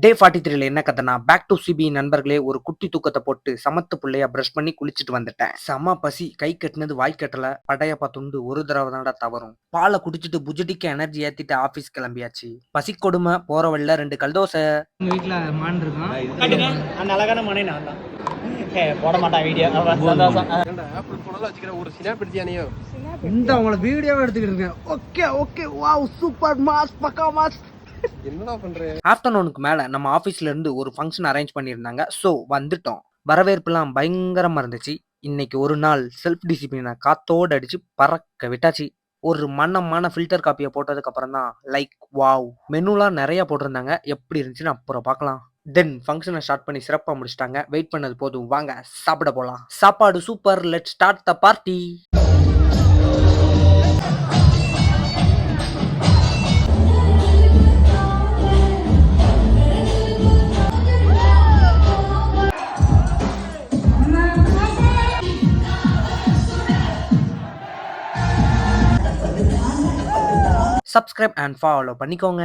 டே 43ல என்ன கதைனா, back to CP நண்பர்களே, ஒரு குட்டி தூக்கத்த போட்டு சமத்து புள்ளையா பிரஷ் பண்ணி குளிச்சுட்டு வந்துட்டேன். செம பசி, கை கட்டுனது வாய் கட்டல, படையப்பா துண்டு ஒரு தடவை தான்டா தவறும். பாலை குடிச்சிட்டு புஜடிக்கு எனர்ஜி ஏத்திட்டு ஆபீஸ் கிளம்பியாச்சு. பசி கொடுமை, போற வழியில 2 கல்தோசை. உங்க வீட்டுல மான் இருக்கான். காட்டுங்க, அந்த அழகான மானே நான் தான். போட மாட்டான் வீடியோ. இந்த உங்களை வீடியோவை எடுத்துக்கிட்டு இருக்கேன். Okay okay, wow, super mass, பக்கா மாஸ். என்னடா பண்ற? ஆஃப்டர்நூனுக்கு மேல நம்ம ஆபீஸ்ல இருந்து ஒரு ஃபங்க்ஷன் அரேஞ்ச் பண்ணியிருந்தாங்க. ஸோ வந்துட்டோம். வரவேற்புலாம் பயங்கரமா இருந்துச்சு. இன்னைக்கு ஒரு நாள் செல்ஃப் டிசிப்ளினை காத்தோடு அடிச்சு பறக்க விட்டாச்சு. ஒரு மன்னமான ஃபில்டர் காப்பியை போட்டதுக்கு அப்புறம் தான் லைக் வாவ். மெனுலாம் நிறைய போட்டிருந்தாங்க. எப்படி இருந்துச்சுன்னு அப்புறம் பார்க்கலாம். தென் ஃபங்க்ஷனை ஸ்டார்ட் பண்ணி சிறப்பாக முடிச்சிட்டாங்க. வெயிட் பண்ணது போதும், வாங்க சாப்பிட போகலாம். சாப்பாடு super, let start the party. Subscribe and follow பண்ணிக்கோங்க.